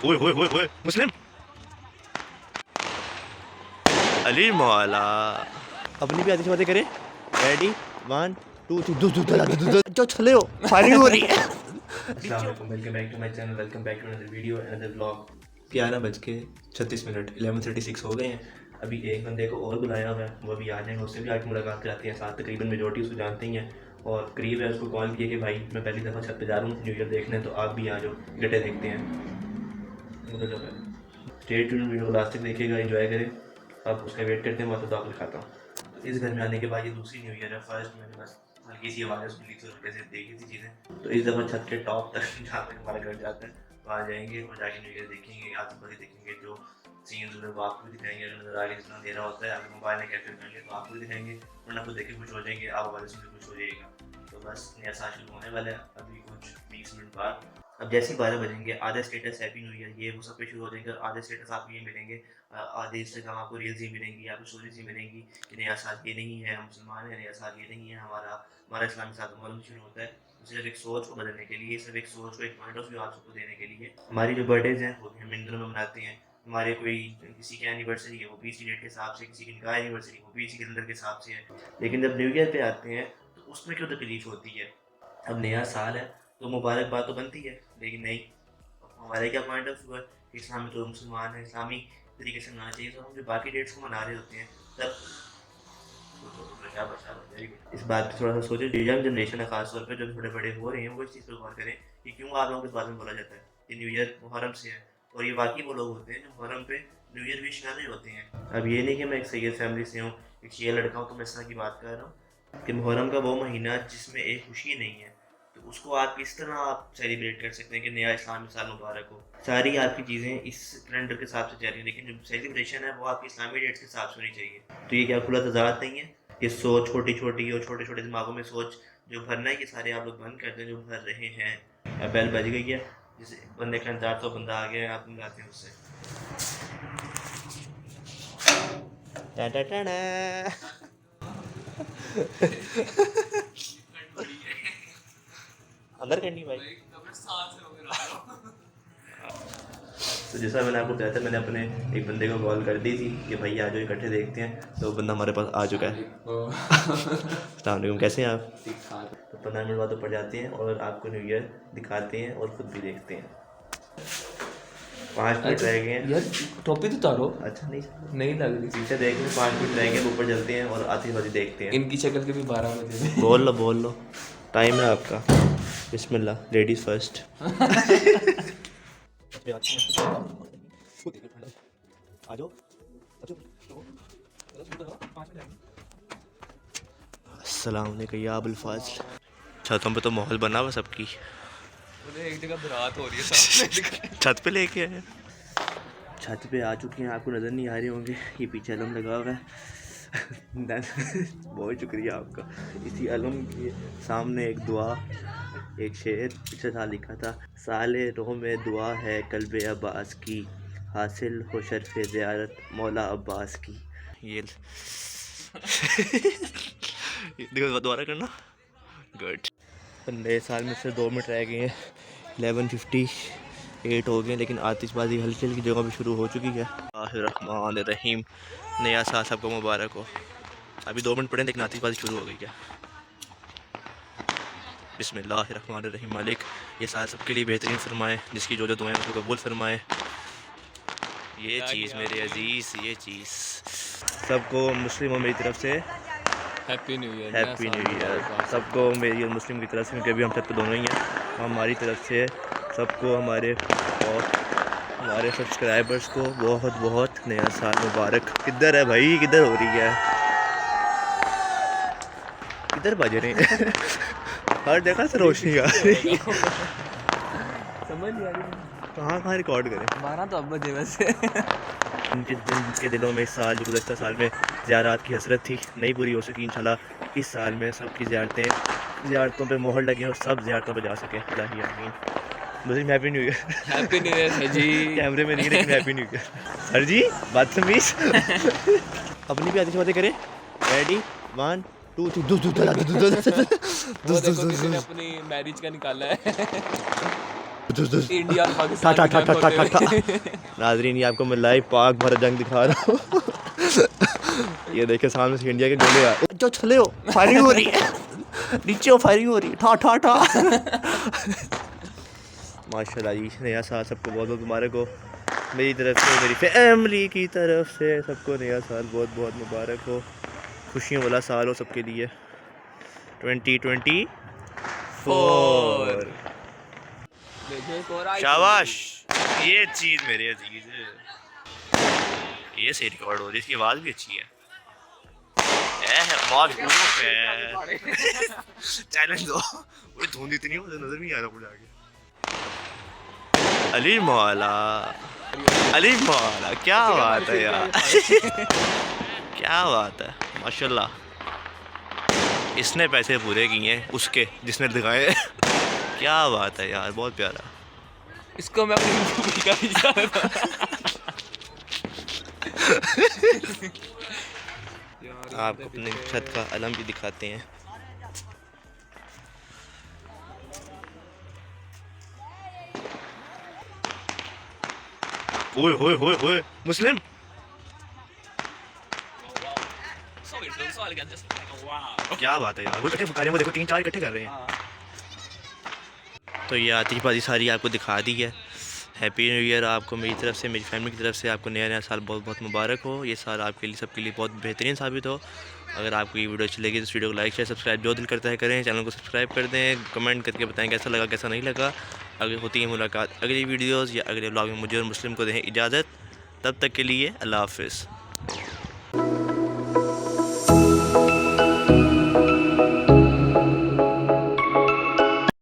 ओए ओए ओए ओए मुस्लिम अली मौला अपनी भी आतिश बातें करें। रेडी 1 2 3 जो चले हो फायरिंग हो रही है। अस्सलाम वालेकुम, welcome back to my channel, welcome back to another video, another vlog. 11:36 11:36 हो गए हैं। अभी एक बंदे को और बुलाया हुआ है, वो भी आ जाएंगे, उससे भी आज मुलाकात कराते हैं। साथ तकरीबन मेजोरिटी उसको जानते ही हैं और करीब है। उसको कॉल किया कि भाई मैं पहली दफ़ा छत पे जा रहा हूँ न्यू ईयर देखने, तो आप भी आ जाओ, गड्ढे देखते हैं। स्टे ट्यून्ड, वीडियो को लास्ट तक देखिएगा, एंजॉय करें। अब उसका वेट करते हैं, मैं तो दाखिल खाता हूँ। इस घर में आने के बाद ये दूसरी न्यू ईयर है। फर्स्ट मैंने बस हल्की सी आवाज़ सुनी थी और कैसे देखी थी चीज़ें, तो इस दफ़ा छत के टॉप तक जहाँ तक हमारा घर जाता है वहाँ जाएंगे और जाके न्यू ईयर देखेंगे, आस पास देखेंगे, जो सीन्स उधर वो आपको भी दिखाएंगे। अगर नज़र आगे जितना अंधेरा होता है, अगर मोबाइल में कैप्चर करेंगे तो आपको भी दिखाएंगे, वरना खुद देख के खुश हो जाएंगे, आप वाले से भी खुश हो जाइएगा। तो बस नया साल शुरू होने वाला है अभी कुछ 20 मिनट बाद। अब जैसे ही 12 बजेंगे, आधा स्टेटस हैप्पी न्यू ईयर ये वो सब पे शुरू हो जाएंगे, आधे स्टेटस आपको ये मिलेंगे, आधे इंस्टाग्राम आपको रील्स ही मिलेंगी, आपको स्टोरीज ही मिलेंगी कि नया साल ये नहीं है, हम मुसलमान हैं, नया साल ये नहीं है, हमारा इस्लामी साल मुहर्रम शुरू होता है। तो सिर्फ एक सोच को बदलने के लिए, सिर्फ एक सोच को, एक पॉइंट ऑफ व्यू आप सबको देने के लिए हमारी जो बर्थडेज हैं वो भी हम इन दिनों में मनाते हैं। हमारे कोई किसी की एनिवर्सरी है वो भी इसी डेट के हिसाब से, किसी की निकाह एनिवर्सरी वो भी इसी कैलेंडर के हिसाब से है। लेकिन जब न्यू ईयर पे आते हैं तो उसमें क्यों तकलीफ होती है? अब नया साल है तो मुबारकबाद तो बनती है, लेकिन नहीं, हमारे क्या पॉइंट ऑफ व्यू है? इस्लाम में तो मुसलमान है, इस्लामी तरीके से मनाना चाहिए, तो हम जो बाकी डेट्स को मना रहे होते हैं तब इस बात पे थोड़ा सा सोचो। जो यंग जनरेशन है खासतौर पे, जो थोड़े बड़े हो रहे हैं, वो इस चीज़ पर गौर करें कि क्यों आप लोगों को इस बारे में बोला जाता है कि न्यू ईयर मुहर्रम से है, और ये वाकई वो लोग होते हैं जो मुहर्रम पे न्यू ईयर विश कर रहे होते हैं। अब ये नहीं कि मैं एक सैयद फैमिली से हूँ, एक शिया लड़का हूँ, तो मैं इस तरह की बात कर रहा हूँ कि मुहर्रम का वो महीना जिसमें एक खुशी नहीं है, तो उसको आप किस तरह आप सेलिब्रेट कर सकते हैं कि नया इस्लामी साल मुबारक हो। सारी आपकी चीज़ें इस कैलेंडर के हिसाब से जा रही हैं, लेकिन जो सेलिब्रेशन है वो आपकी इस्लामी डेट्स के हिसाब से होनी चाहिए। तो ये क्या खुला तजाद नहीं है? ये सोच छोटी छोटी और छोटे छोटे दिमागों में सोच जो भरना है, कि सारे आप लोग बंद कर दें जो भर रहे हैं। बैल बज गई है, जिस बंदे का इंतजार, तो बंदा आ गया है, आप मिलाते हैं उससे। अंदर करनी भाई। तो जैसा मैंने आपको बताया था, मैंने अपने एक बंदे को कॉल कर दी थी कि भाई आ जाओ इकट्ठे देखते हैं, तो वो बंदा हमारे पास आ चुका है। अस्सलाम वालेकुम, कैसे हैं आप? तो 15 मिनट बाद ऊपर जाते हैं और आपको न्यू ईयर दिखाते हैं और खुद भी देखते हैं। 5 मिनट रह गए हैं यार, टोपी तो उतारो। अच्छा नहीं लग रही। पीछे देख लें, 5 मिनट रह गए, ऊपर चलते हैं और आतिशबाजी देखते हैं। इनकी शक्ल के भी 12 बजे। बोल लो, टाइम है आपका। बिस्मिल्लाह, लेडीज फर्स्ट। अस्सलाम वालेकुम या अबुल फाज़ल। छतों पे तो माहौल बना हुआ सबकी। एक जगह बारात हो रही है सामने। छत पे लेके आए हैं। छत पे आ चुके हैं, आपको नज़र नहीं आ रहे होंगे, ये पीछे अलम लगा हुआ है। बहुत शुक्रिया आपका। इसी अलम के सामने एक दुआ, एक शेर पिछले साल लिखा था, साले रोह में दुआ है कल्बे अब्बास की, हासिल हो शर्फ़े ज़ियारत मौला अब्बास की। ये देखो, दोबारा करना। गुड। नए साल में से 2 मिनट रह गए हैं, 11:58 हो गए, लेकिन आतिशबाजी हल्की हल्की जगह पे शुरू हो चुकी है। रहमान, नया साल सबको मुबारक हो। अभी 2 मिनट पड़े, लेकिन आतिशबाजी शुरू हो गई है। बिस्मिल्लाहिर्रहमानिर्रहीम। मालिक ये साल सबके लिए बेहतरीन फरमाए, जिसकी जो जो दुआएं उसको कबूल फरमाए। ये चीज़ मेरे अजीज़, ये चीज़ सबको मुस्लिमों मेरी तरफ से happy new year. Happy new year सबको मेरी और मुस्लिम की तरफ से, क्योंकि अभी हम छत पे दोनों ही हैं। हमारी तरफ से सबको, हमारे और हमारे सब्सक्राइबर्स को बहुत बहुत नया साल मुबारक। किधर है भाई, किधर हो रही है, किधर बज रहे हैं? हर जगह से रोशनी आ रही। समझ नहीं आ रही कहाँ रिकॉर्ड करें? 12 तो अब बजे वैसे। जिनके दिलों में इस साल, जो गुज़श्ता साल में ज़ियारत की हसरत थी, नहीं पूरी हो सकी, इंशाल्लाह इस साल में सबकी ज़ियारतों पे मोहर लगे और सब ज़ियारतों पे जा सके। इलाही आमीन। मुझे happy new year. Happy new year sir ji. कैमरे में नहीं, लेकिन happy new year sir ji. बदतमीज। अपनी भी आतिश बातें करें। रेडी 1 2 3 वो देखो किसी ने अपनी मैरिज का निकाला है। इंडिया और ठा पाकिस्तान ठा की ठा जंग ठा ठा होते ठा हुए। नाजरीन ये आपको मैं लाइव पाक भारत जंग दिखा रहा हूँ। ये देखे सामने से इंडिया के गोले आ जो चले हो फायरिंग हो रही है नीचे हो फायरिंग हो रही है ठा ठा ठा। माशाल्लाह जी नया साल सबको बहुत बहुत मुबारक हो मेरी तरफ से मेरी फैमिली की तरफ से सबको नया साल बहुत बहुत मुबारक हो खुशियों वाला साल हो सबके लिए 2024। देखिए एक और आई शाबाश ये चीज़ मेरे अजीज ये सही रिकॉर्ड हो रही है इसकी आवाज़ भी अच्छी है चैलेंज दो वो धुंध इतनी हो नजर नहीं आ रहा मुझे आगे अली मौला क्या बात है यार क्या बात है माशाल्लाह इसने पैसे पूरे किए हैं उसके जिसने दिखाए क्या बात है यार बहुत प्यारा इसको मैं अपनी मूवी का ही चाहता था। आपको अपने छत का अलम भी दिखाते हैं ओए होए होए होए मुस्लिम क्या बात है यार वो इकट्ठे फुकारे वो देखो 3-4 इकट्ठे कर रहे हैं तो ये आतिशबाजी सारी आपको दिखा दी है हैप्पी न्यू ईयर आपको मेरी तरफ से मेरी फैमिली की तरफ से आपको नया नया साल बहुत बहुत मुबारक हो ये साल आपके लिए सबके लिए बहुत बेहतरीन साबित हो अगर आपको ये वीडियो अच्छी लगी तो इस वीडियो को लाइक शेयर सब्सक्राइब जो दिल करता है करें चैनल को सब्सक्राइब कर दें कमेंट करके बताएं कैसा लगा कैसा नहीं लगा अगर होती है मुलाकात अगली वीडियोज़ या अगले ब्लॉग में मुझे और मुस्लिम को दें इजाज़त तब तक के लिए अल्लाह हाफ़िज़।